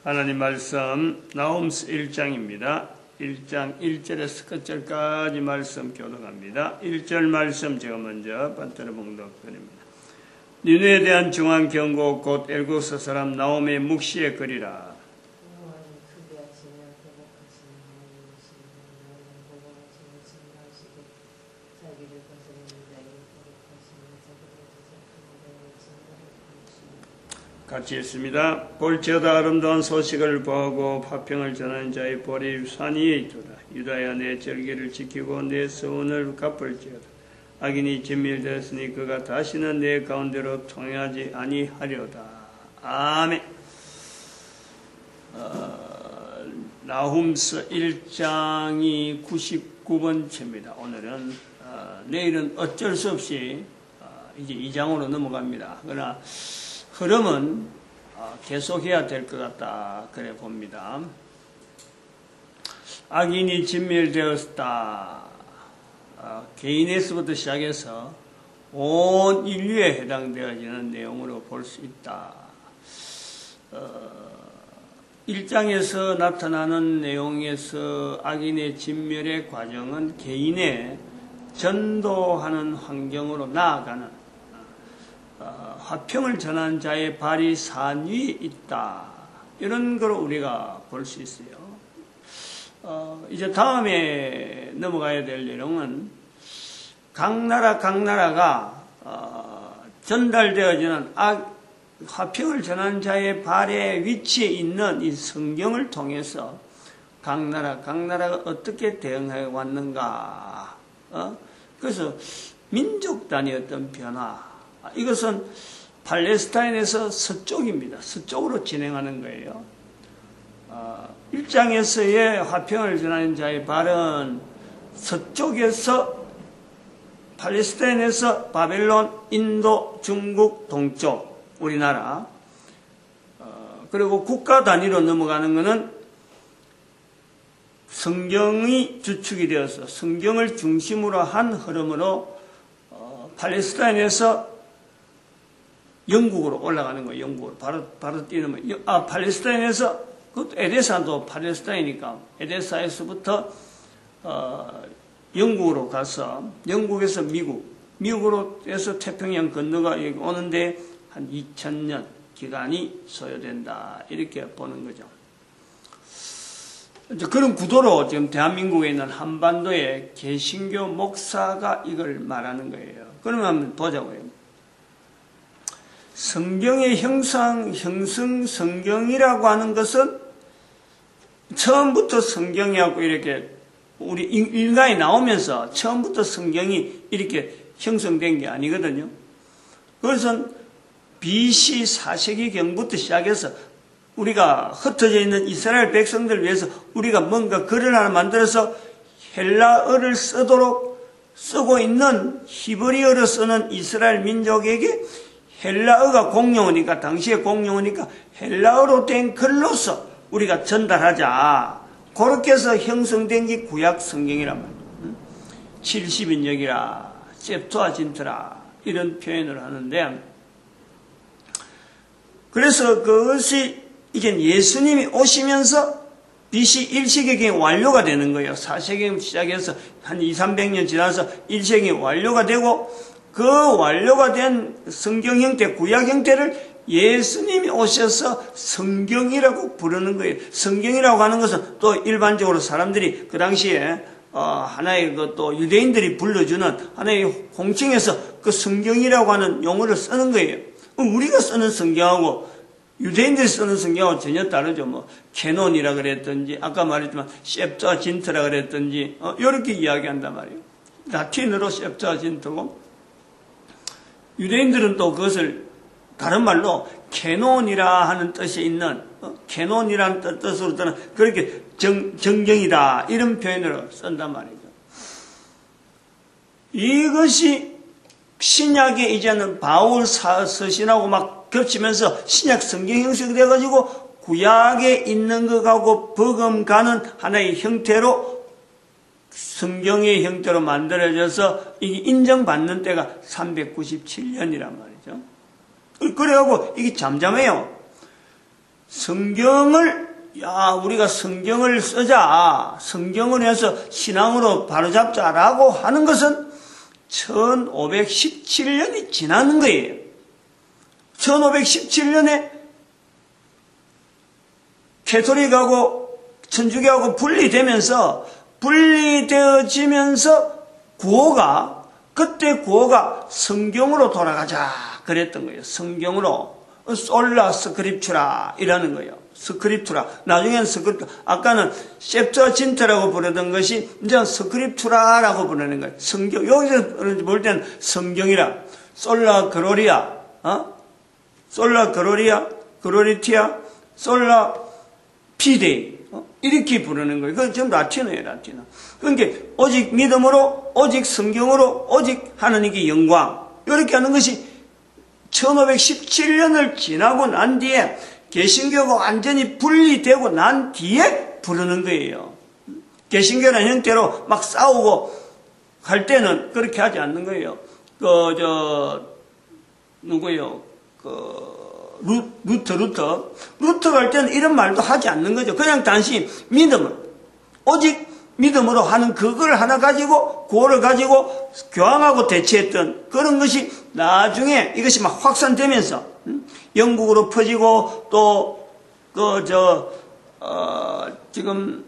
하나님 말씀 나홈스 1장입니다. 1장 1절에서 끝절까지 말씀 교독합니다. 1절 말씀 제가 먼저 번들어 봉독드립니다. 니느에 대한 중한 경고 곧 엘고서 사람 나홈의 묵시에 그리라. 같이 읽습니다. 볼지어다 아름다운 소식을 보고 화평을 전하는 자의 볼이 산 위에 있도다. 유다야 내 절기를 지키고 내 서원을 갚을지어다. 악인이 진밀되었으니 그가 다시는 내 가운데로 통행하지 아니하려다. 아멘. 나훔스 1장이 99번째입니다. 오늘은 내일은 어쩔 수 없이 이제 2장으로 넘어갑니다. 그러나 흐름은 계속해야 될 것 같다 그래 봅니다. 악인이 진멸되었다. 개인에서부터 시작해서 온 인류에 해당되어지는 내용으로 볼 수 있다. 1장에서 나타나는 내용에서 악인의 진멸의 과정은 개인의 전도하는 환경으로 나아가는 화평을 전하는 자의 발이 산 위에 있다. 이런 걸 우리가 볼 수 있어요. 이제 다음에 넘어가야 될 내용은 각 나라가 전달되어지는 화평을 전하는 자의 발의 위치에 있는 이 성경을 통해서 각 나라가 어떻게 대응해 왔는가. 그래서 민족 단위 어떤 변화. 이것은 팔레스타인에서 서쪽입니다. 서쪽으로 진행하는 거예요. 1장에서의 화평을 전하는 자의 발은 서쪽에서 팔레스타인에서 바벨론, 인도, 중국, 동쪽, 우리나라 그리고 국가 단위로 넘어가는 것은 성경이 주축이 되어서 성경을 중심으로 한 흐름으로 팔레스타인에서 영국으로 올라가는 거예요. 영국으로 바로 뛰는 거예요. 팔레스타인에서 그것도 에데사도 팔레스타인이니까 에데사에서부터 영국으로 가서 영국에서 미국으로 해서 태평양 건너가 여기 오는데 한 2000년 기간이 소요된다 이렇게 보는 거죠. 그런 구도로 지금 대한민국에 있는 한반도의 개신교 목사가 이걸 말하는 거예요. 그러면 한번 보자고요. 성경의 형성 성경이라고 하는 것은 처음부터 성경이하고 이렇게 우리 일가에 나오면서 처음부터 성경이 이렇게 형성된 게 아니거든요. 그것은 BC 4세기경부터 시작해서 우리가 흩어져 있는 이스라엘 백성들을 위해서 우리가 뭔가 글을 하나 만들어서 헬라어를 쓰고 있는 히브리어로 쓰는 이스라엘 민족에게 헬라어가 공용어니까 당시에 공용어니까 헬라어로 된 글로서 우리가 전달하자. 그렇게 해서 형성된 게 구약 성경이란 말이에요. 70인역이라 셉투아진트라 이런 표현을 하는데 그래서 그것이 이제 예수님이 오시면서 BC 1세기경이 완료가 되는 거예요. 4세기경 시작해서 한 200~300년 지나서 1세기경이 완료가 되고 그 완료가 된 성경 형태, 구약 형태를 예수님이 오셔서 성경이라고 부르는 거예요. 성경이라고 하는 것은 또 일반적으로 사람들이 그 당시에 하나의 또 유대인들이 불러주는 하나의 홍칭에서 그 성경이라고 하는 용어를 쓰는 거예요. 우리가 쓰는 성경하고 유대인들이 쓰는 성경하고 전혀 다르죠. 뭐 캐논이라 그랬든지 아까 말했지만 셉투아진트라 그랬든지 이렇게 이야기한단 말이에요. 라틴어로 셉투아진트고 유대인들은 또 그것을 다른 말로 캐논이라 하는 뜻이 있는 캐논이라는 뜻으로 떠는 그렇게 정경이다 이런 표현으로 쓴단 말이죠. 이것이 신약에 이제는 바울 서신하고 막 겹치면서 신약 성경 형식이 돼가지고 구약에 있는 것하고 버금가는 하나의 형태로 성경의 형태로 만들어져서 이게 인정받는 때가 397년이란 말이죠. 그래갖고 이게 잠잠해요. 우리가 성경을 쓰자, 성경을 해서 신앙으로 바로잡자라고 하는 것은 1517년이 지나는 거예요. 1517년에 캐톨릭하고 천주교하고 분리되어지면서 그때 구호가 성경으로 돌아가자 그랬던 거예요. 성경으로. 솔라 스크립추라 이라는 거예요. 스크립투라. 나중에는 아까는 셉트어진트라고 부르던 것이 이제 스크립투라라고 부르는 거예요. 성경. 여기서 볼 때는 성경이라. 솔라 그로리아, 솔라 그로리아, 그로리티아, 솔라 피데이. 이렇게 부르는 거예요. 그건 전부 라틴어예요, 라틴어. 그러니까 오직 믿음으로, 오직 성경으로, 오직 하나님께 영광. 이렇게 하는 것이 1517년을 지나고 난 뒤에 개신교가 완전히 분리되고 난 뒤에 부르는 거예요. 개신교라는 형태로 막 싸우고 할 때는 그렇게 하지 않는 거예요. 루터 갈 때는 이런 말도 하지 않는 거죠. 그냥 단순히 오직 믿음으로 하는 그걸 하나 가지고, 그거를 가지고 교황하고 대치했던 그런 것이 나중에 이것이 막 확산되면서, 영국으로 퍼지고, 또, 지금,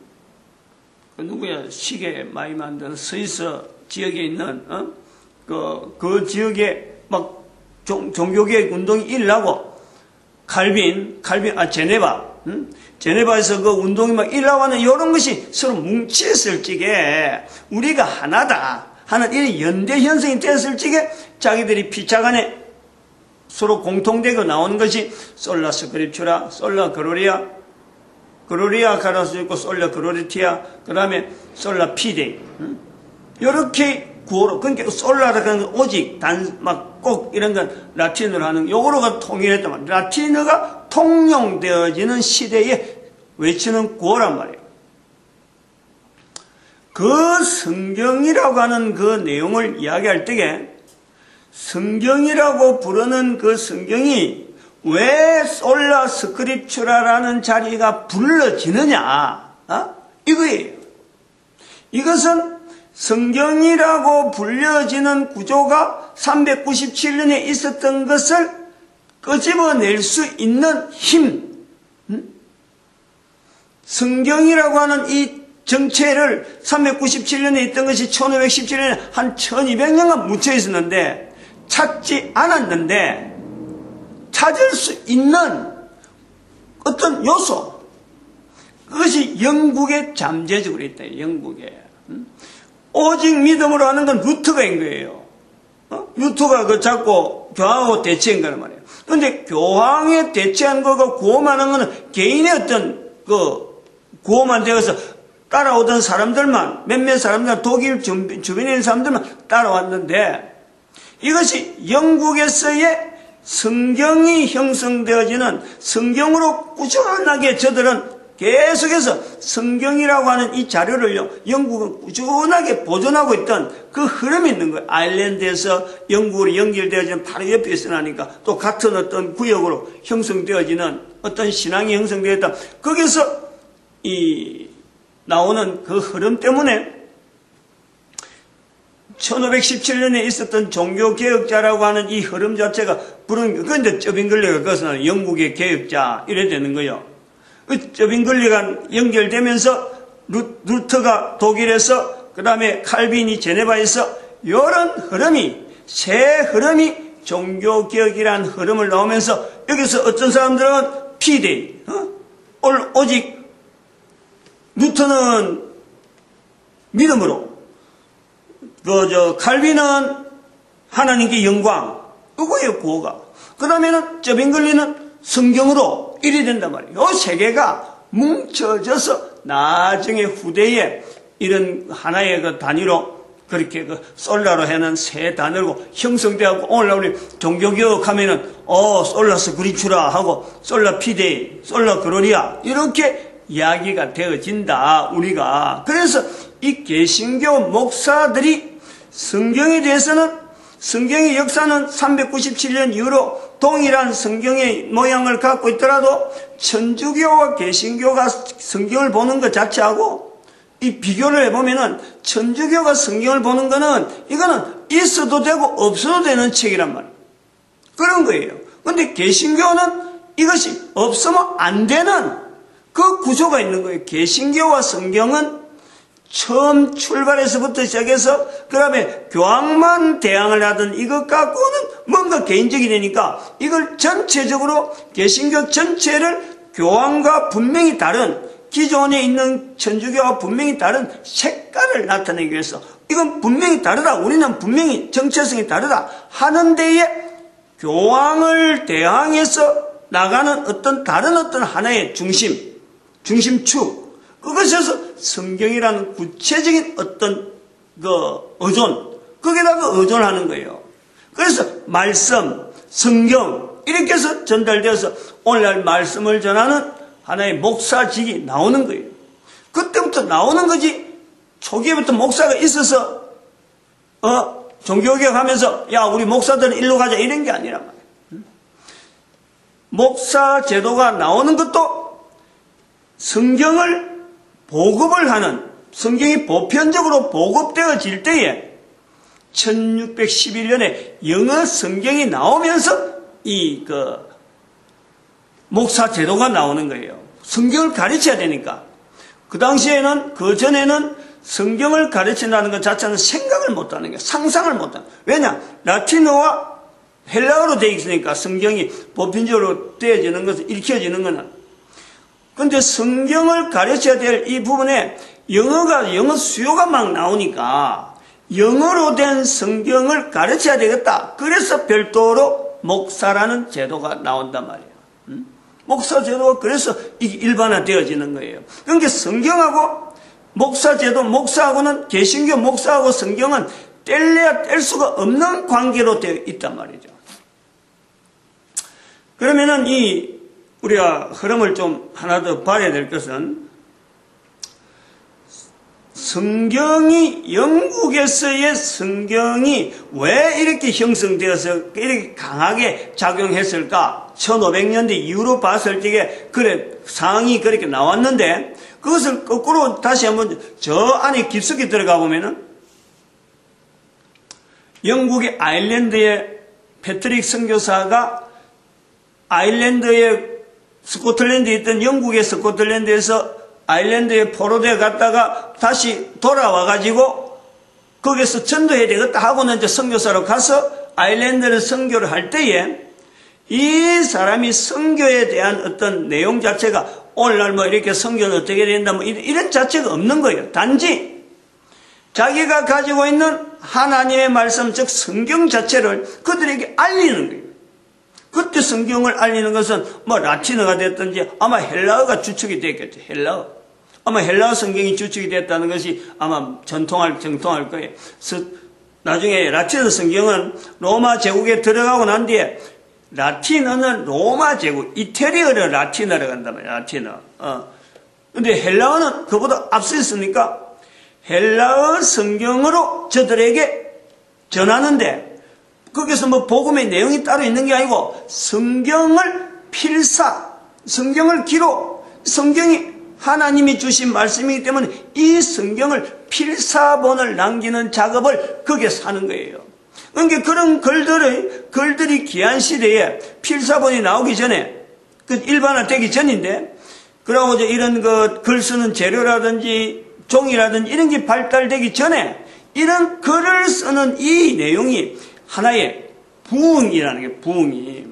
시계 많이 만드는 스위스 지역에 있는, 그 지역에 막 종교개혁 운동이 일어나고, 제네바에서 그 운동이 막 일어나는 이런 것이 서로 뭉쳤을 적에 우리가 하나다 하는 이런 연대 현상이 됐을 적에 자기들이 피차간에 서로 공통되고 나오는 것이 솔라 스크립추라, 솔라 그로리아 가라할 수 있고 솔라 그로리티아, 그 다음에 솔라 피데이. 이렇게 구호로, 그러니까 솔라라고 하는 건 오직, 꼭 이런 건 라틴어로 하는, 요거로가 통일했단 말이에요. 라틴어가 통용되어지는 시대에 외치는 구호란 말이에요. 그 성경이라고 하는 그 내용을 이야기할 때에 성경이라고 부르는 그 성경이 왜 솔라 스크립추라라는 자리가 불러지느냐, 이거예요. 이것은 성경이라고 불려지는 구조가 397년에 있었던 것을 끄집어낼 수 있는 힘, 성경이라고 하는 이 정체를 397년에 있던 것이 1517년에 한 1200년간 묻혀 있었는데 찾지 않았는데 찾을 수 있는 어떤 요소, 그것이 영국에 잠재적으로 있다. 영국에. 오직 믿음으로 하는 건 루터가인 거예요. 루터가 그 자꾸 교황하고 대치한 거란 말이에요. 그런데 교황에 대치한 거가 구호만 한 거는 개인의 어떤 그 구호만 되어서 따라오던 사람들만, 몇몇 사람들, 독일 주변에 있는 사람들만 따라왔는데 이것이 영국에서의 성경이 형성되어지는 성경으로 꾸준하게 저들은 계속해서 성경이라고 하는 이 자료를 영국은 꾸준하게 보존하고 있던 그 흐름이 있는 거예요. 아일랜드에서 영국으로 연결되어지는 바로 옆에 있으니까 또 같은 어떤 구역으로 형성되어지는 어떤 신앙이 형성되었다. 거기서 나오는 그 흐름 때문에 1517년에 있었던 종교개혁자라고 하는 이 흐름 자체가 그런데 쩌빙글레가 그것은 영국의 개혁자 이래 되는 거예요. 쩌빙글리가 연결되면서 루터가 독일에서, 그 다음에 칼빈이 제네바에서 이런 흐름이, 새 흐름이 종교개혁이라는 흐름을 나오면서 여기서 어떤 사람들은 피데이, 오직 루터는 믿음으로, 칼빈은 하나님께 영광, 이거예요 구호가. 그 다음에는 쩌빙글리는 성경으로 이리 된단 말이에요. 이 세 개가 뭉쳐져서 나중에 후대에 이런 하나의 그 단위로 그렇게 그 솔라로 해는 세 단어로 형성되고 오늘날 우리 종교개혁 하면은 솔라 스크립추라 하고 솔라 피데이, 솔라 그로리아 이렇게 이야기가 되어진다 우리가. 그래서 이 개신교 목사들이 성경에 대해서는 성경의 역사는 397년 이후로 동일한 성경의 모양을 갖고 있더라도 천주교와 개신교가 성경을 보는 것 자체하고 이 비교를 해보면은 천주교가 성경을 보는 거는 이거는 있어도 되고 없어도 되는 책이란 말이에요. 그런 거예요. 근데 개신교는 이것이 없으면 안 되는 그 구조가 있는 거예요. 개신교와 성경은 처음 출발에서부터 시작해서 그 다음에 교황만 대항을 하던 이것 갖고는 뭔가 개인적이 되니까 이걸 전체적으로 개신교 전체를 교황과 분명히 다른 기존에 있는 천주교와 분명히 다른 색깔을 나타내기 위해서 이건 분명히 다르다. 우리는 분명히 정체성이 다르다 하는 데에 교황을 대항해서 나가는 어떤 다른 어떤 하나의 중심축 그것에서 성경이라는 구체적인 어떤 의존, 거기다가 의존하는 거예요. 그래서 말씀, 성경 이렇게 해서 전달되어서 오늘날 말씀을 전하는 하나의 목사직이 나오는 거예요. 그때부터 나오는 거지. 초기에부터 목사가 있어서 종교개혁 하면서 야 우리 목사들은 일로 가자 이런 게 아니란 말이에요. 목사 제도가 나오는 것도 성경을 보급을 하는 성경이 보편적으로 보급되어질 때에 1611년에 영어 성경이 나오면서 이 목사 제도가 나오는 거예요. 성경을 가르쳐야 되니까. 그 당시에는 그 전에는 성경을 가르친다는 것 자체는 생각을 못하는 거예요. 상상을 못하는 거예요. 왜냐? 라틴어와 헬라어로 되어 있으니까 성경이 보편적으로 되어지는 것은 읽혀지는 거는. 근데 성경을 가르쳐야 될 이 부분에 영어 수요가 막 나오니까 영어로 된 성경을 가르쳐야 되겠다. 그래서 별도로 목사라는 제도가 나온단 말이에요. 목사 제도가 그래서 이게 일반화되어지는 거예요. 그러니까 성경하고 목사 제도, 목사하고는 개신교 목사하고 성경은 뗄래야 뗄 수가 없는 관계로 되어 있단 말이죠. 그러면은 우리가 흐름을 좀 하나 더 봐야 될 것은 성경이 영국에서의 성경이 왜 이렇게 형성되어서 이렇게 강하게 작용했을까? 1500년대 이후로 봤을 적에 그래 상황이 그렇게 나왔는데 그것을 거꾸로 다시 한번 저 안에 깊숙이 들어가 보면은 영국의 아일랜드의 패트릭 선교사가 아일랜드의 스코틀랜드에 있던 영국의 스코틀랜드에서 아일랜드에 포로되어 갔다가 다시 돌아와가지고 거기서 전도해야 되겠다 하고는 이제 선교사로 가서 아일랜드를 선교를 할 때에 이 사람이 선교에 대한 어떤 내용 자체가 오늘날 뭐 이렇게 선교는 어떻게 된다 뭐 이런 자체가 없는 거예요. 단지 자기가 가지고 있는 하나님의 말씀 즉 성경 자체를 그들에게 알리는 거예요. 그때 성경을 알리는 것은 뭐 라틴어가 됐든지 아마 헬라어가 주축이 됐겠죠. 헬라어. 아마 헬라어 성경이 주축이 됐다는 것이 아마 정통할 거예요. 나중에 라틴어 성경은 로마 제국에 들어가고 난 뒤에 라틴어는 로마 제국, 이태리어를 라틴어로 간단 말이에요. 라틴어. 근데 헬라어는 그보다 앞서 있으니까 헬라어 성경으로 저들에게 전하는데 거기서 뭐 복음의 내용이 따로 있는 게 아니고 성경을 성경을 기록, 성경이 하나님이 주신 말씀이기 때문에 이 성경을 필사본을 남기는 작업을 거기에서 하는 거예요. 그러니까 그런 글들이 귀한 시대에 필사본이 나오기 전에, 일반화되기 전인데, 그러고 이제 이런 글 쓰는 재료라든지 종이라든지 이런 게 발달되기 전에 이런 글을 쓰는 이 내용이 하나의 부흥이라는 게 부흥이.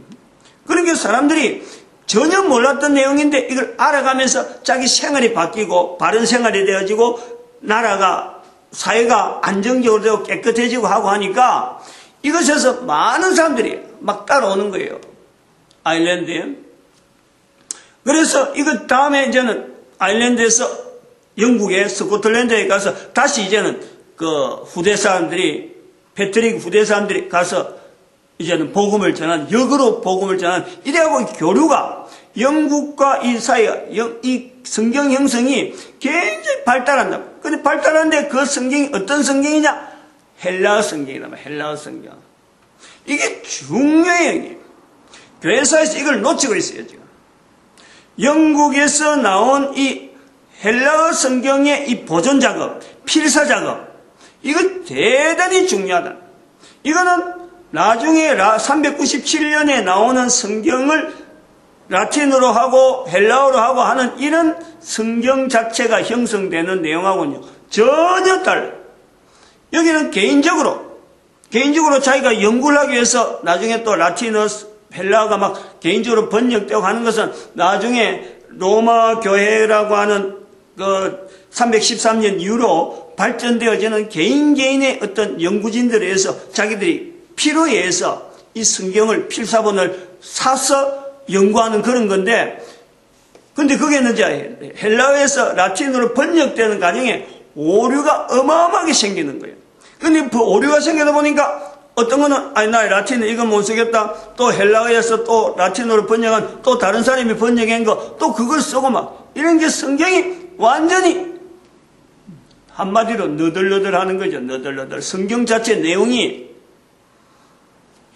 그러니까 사람들이 전혀 몰랐던 내용인데 이걸 알아가면서 자기 생활이 바뀌고 바른 생활이 되어지고 나라가 사회가 안정적으로 되고 깨끗해지고 하고 하니까 이것에서 많은 사람들이 막 따라오는 거예요. 아일랜드에. 그래서 이거 다음에 이제는 아일랜드에서 영국의 스코틀랜드에 가서 다시 이제는 후대 사람들이 패트릭 후대 사람들이 가서 이제는 복음을 전하는, 역으로 복음을 전하는, 이래하고 교류가 영국과 이 사이가, 이 성경 형성이 굉장히 발달한다. 근데 발달하는데 그 성경이 어떤 성경이냐? 헬라어 성경이다. 헬라어 성경. 이게 중요해요. 교회사에서 이걸 놓치고 있어요, 지금. 영국에서 나온 이 헬라어 성경의 이 보존 작업, 필사 작업, 이거 대단히 중요하다. 이거는 나중에 397년에 나오는 성경을 라틴어로 하고 헬라어로 하고 하는 이런 성경 자체가 형성되는 내용하고는요, 전혀 달라요. 여기는 개인적으로 자기가 연구를 하기 위해서 나중에 또 라틴어, 헬라어가 막 개인적으로 번역되고 하는 것은 나중에 로마 교회라고 하는 그 313년 이후로 발전되어지는 개인의 어떤 연구진들에 의해서 자기들이 필요에 의해서 이 성경을 필사본을 사서 연구하는 그런 건데, 근데 거기에는 이제 헬라어에서 라틴어로 번역되는 과정에 오류가 어마어마하게 생기는 거예요. 근데 그 오류가 생기다 보니까 어떤 거는 아니 나 라틴어 이건 못 쓰겠다, 또 헬라어에서 또 라틴어로 번역한 또 다른 사람이 번역한 거 또 그걸 쓰고 막 이런 게 성경이 완전히 한마디로 너덜너덜 하는 거죠. 너덜너덜. 성경 자체 내용이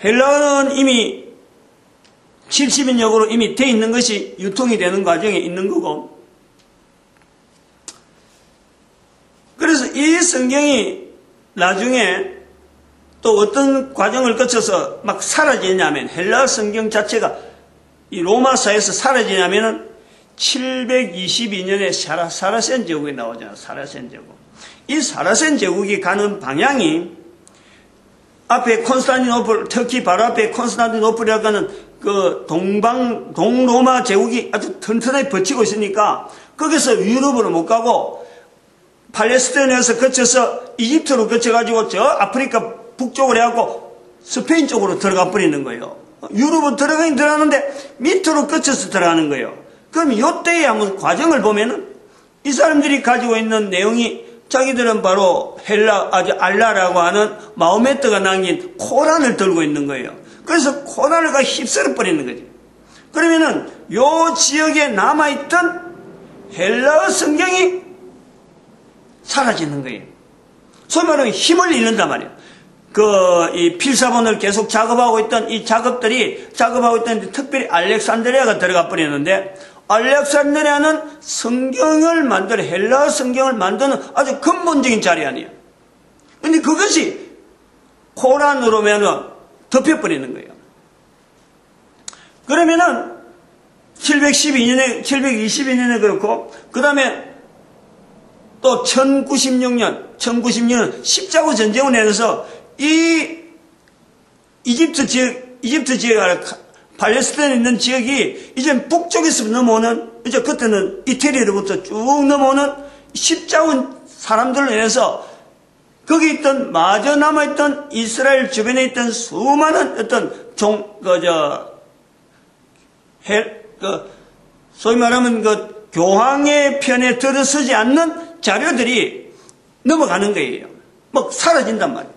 헬라어는 이미 70인역으로 이미 돼 있는 것이 유통이 되는 과정에 있는 거고, 그래서 이 성경이 나중에 또 어떤 과정을 거쳐서 막 사라지냐면, 헬라어 성경 자체가 이 로마사에서 사라지냐면은 722년에 사라센 제국이 나오잖아요. 사라센 제국. 이 사라센 제국이 가는 방향이 앞에 콘스탄티노플, 터키 바로 앞에 콘스탄티노플이라고 하는 그 동로마 제국이 아주 튼튼하게 버티고 있으니까 거기서 유럽으로 못 가고 팔레스타인에서 거쳐서 이집트로 거쳐가지고 저 아프리카 북쪽으로 해갖고 스페인 쪽으로 들어가 버리는 거예요. 유럽은 들어가긴 들어가는데 밑으로 거쳐서 들어가는 거예요. 그럼 이때의 한번 과정을 보면은 이 사람들이 가지고 있는 내용이 자기들은 바로 알라라고 하는 마호메트가 남긴 코란을 들고 있는 거예요. 그래서 코란을 휩쓸어 버리는 거죠. 그러면은 요 지역에 남아있던 헬라어 성경이 사라지는 거예요. 소위 말하면 힘을 잃는단 말이에요. 이 필사본을 계속 작업하고 있던 이 작업하고 있던 특별히 알렉산드리아가 들어가 버렸는데, 알렉산드리아는 성경을 헬라어 성경을 만드는 아주 근본적인 자리 아니에요. 근데 그것이 코란으로면은 덮여버리는 거예요. 그러면은 722년에 그렇고, 그 다음에 또 1096년 십자군 전쟁을 내면서 이 이집트 지역, 팔레스타인에 있는 지역이 이제 북쪽에서 넘어오는, 이제 그때는 이태리로부터 쭉 넘어오는 십자군 사람들로 인해서 거기 있던, 마저 남아있던 이스라엘 주변에 있던 수많은 어떤 소위 말하면 교황의 편에 들어서지 않는 자료들이 넘어가는 거예요. 막 사라진단 말이에요.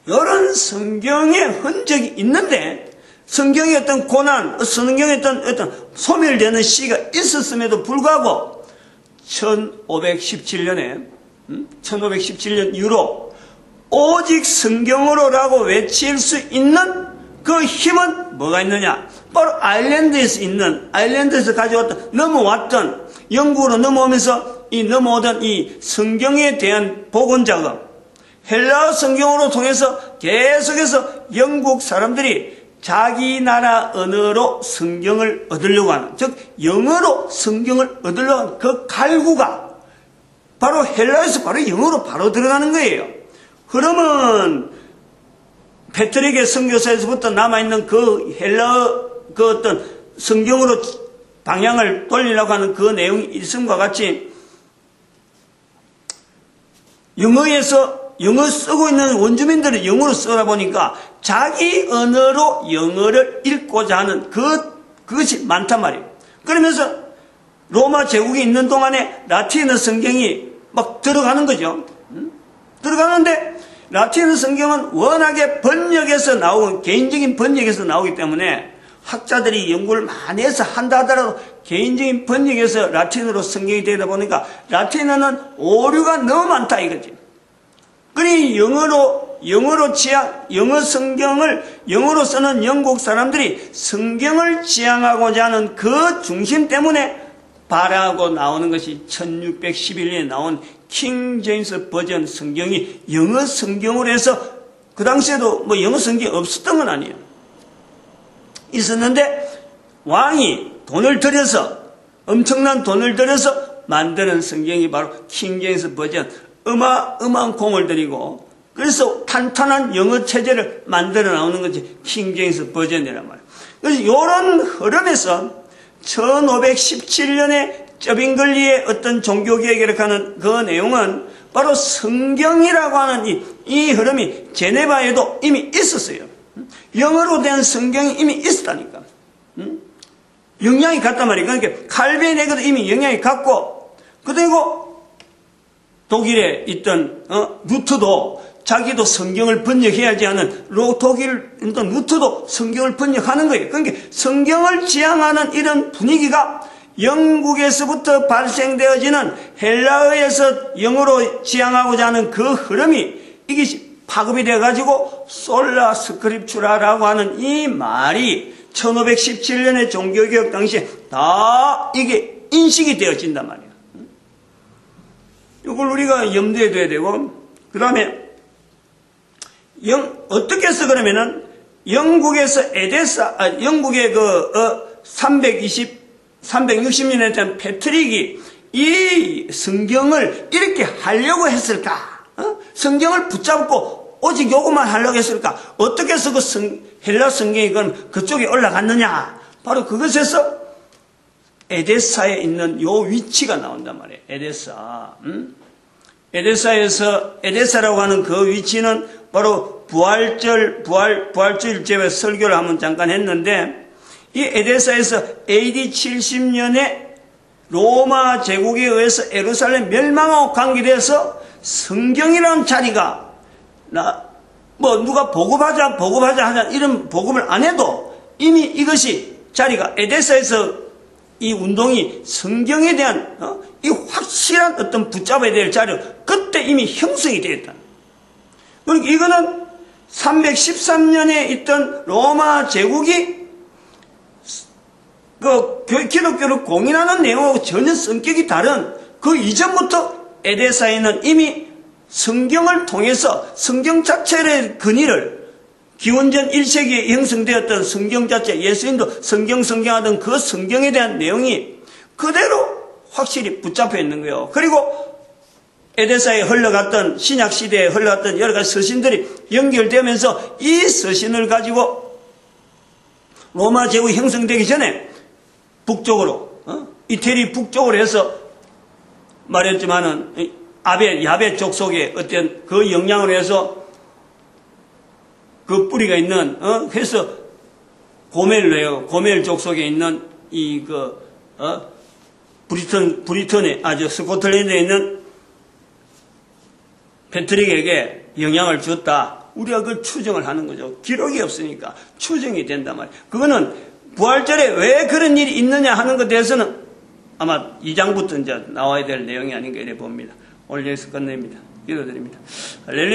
이런 성경의 흔적이 있는데, 성경의 어떤 고난, 성경의 어떤 소멸되는 시가 있었음에도 불구하고 1517년 이후로 오직 성경으로라고 외칠 수 있는 그 힘은 뭐가 있느냐? 바로 아일랜드에서 가져왔던, 넘어왔던, 영국으로 넘어오면서 넘어오던 이 성경에 대한 복원 작업, 헬라어 성경으로 통해서 계속해서 영국 사람들이 자기 나라 언어로 성경을 얻으려고 하는, 즉 영어로 성경을 얻으려고 하는 그 갈구가 바로 헬라어에서 바로 영어로 바로 들어가는 거예요. 그러면 페트릭의 선교사에서부터 남아있는 그 헬라어 어떤 성경으로 방향을 돌리려고 하는 그 내용이 있음과 같이 영어 쓰고 있는 원주민들은 영어로 쓰다 보니까 자기 언어로 영어를 읽고자 하는 그것이 많단 말이에요. 그러면서 로마 제국이 있는 동안에 라틴어 성경이 막 들어가는 거죠. 들어가는데 라틴어 성경은 워낙에 번역에서 나오고 개인적인 번역에서 나오기 때문에 학자들이 연구를 많이 해서 한다 하더라도 개인적인 번역에서 라틴어로 성경이 되다 보니까 라틴어는 오류가 너무 많다 이거지. 그러니 영어 성경을 영어로 쓰는 영국 사람들이 성경을 지향하고자 하는 그 중심 때문에 발화하고 나오는 것이 1611년에 나온 킹 제임스 버전 성경이 영어 성경으로 해서, 그 당시에도 뭐 영어 성경이 없었던 건 아니에요. 있었는데 왕이 돈을 들여서, 엄청난 돈을 들여서 만드는 성경이 바로 킹 제임스 버전, 어마어마한 공을 들이고, 그래서 탄탄한 영어 체제를 만들어 나오는 것이 킹 제임스 버전이란 말이에요. 그래서 이런 흐름에서 1517년에 쩌빙글리의 어떤 종교개혁을 하는 그 내용은 바로 성경이라고 하는 이 흐름이 제네바에도 이미 있었어요. 영어로 된 성경이 이미 있었다니까. 영향이 갔단 말이에요. 그러니까 칼빈에게도 이미 영향이 갔고, 그리고 독일에 있던 루트도 자기도 성경을 번역해야지 하는 독일 루트도 성경을 번역하는 거예요. 그러니까 성경을 지향하는 이런 분위기가 영국에서부터 발생되어지는 헬라어에서 영어로 지향하고자 하는 그 흐름이 이것이 파급이 돼가지고 솔라 스크립추라라고 하는 이 말이 1517년의 종교개혁 당시에 다 이게 인식이 되어진단 말이에요. 이걸 우리가 염두에 둬야 되고, 그 다음에 어떻게 해서 그러면은 영국에서 영국의 360년에 대한 패트릭이 이 성경을 이렇게 하려고 했을까? 성경을 붙잡고 오직 요것만 하려고 했을까? 어떻게 해서 헬라 성경이 그럼 그쪽에 올라갔느냐? 바로 그것에서 에데사에 있는 요 위치가 나온단 말이에요. 에데사. 에데사라고 하는 그 위치는 바로 부활주일제에 설교를 한번 잠깐 했는데, 이 에데사에서 AD 70년에 로마 제국에 의해서 예루살렘 멸망하고 관계돼서 성경이라는 자리가 누가 보급하자 하자 이런 보급을 안 해도 이미 이것이 자리가 에데사에서 이 운동이 성경에 대한 이 확실한 어떤 붙잡아야 될 자료, 그때 이미 형성이 되었다. 그러니까 이거는 313년에 있던 로마 제국이 기독교를 공인하는 내용하고 전혀 성격이 다른 그 이전부터 에데사에는 이미 성경을 통해서 성경 자체의 근위를, 기원전 1세기에 형성되었던 성경 자체, 예수님도 성경하던 그 성경에 대한 내용이 그대로 확실히 붙잡혀 있는 거예요. 그리고 에데사에 흘러갔던, 신약시대에 흘러갔던 여러 가지 서신들이 연결되면서 이 서신을 가지고 로마 제국이 형성되기 전에 북쪽으로, 이태리 북쪽으로 해서 말했지만은 야베 족속의 어떤 그 영향으로 해서 그 뿌리가 있는, 해서 고멜 족속에 있는 브리턴에, 스코틀랜드에 있는 패트릭에게 영향을 줬다. 우리가 그걸 추정을 하는 거죠. 기록이 없으니까 추정이 된단 말이에요. 그거는 부활절에 왜 그런 일이 있느냐 하는 것에 대해서는 아마 2장부터 이제 나와야 될 내용이 아닌가 이래 봅니다. 오늘 여기서 끝냅니다. 기도드립니다. 할렐루야.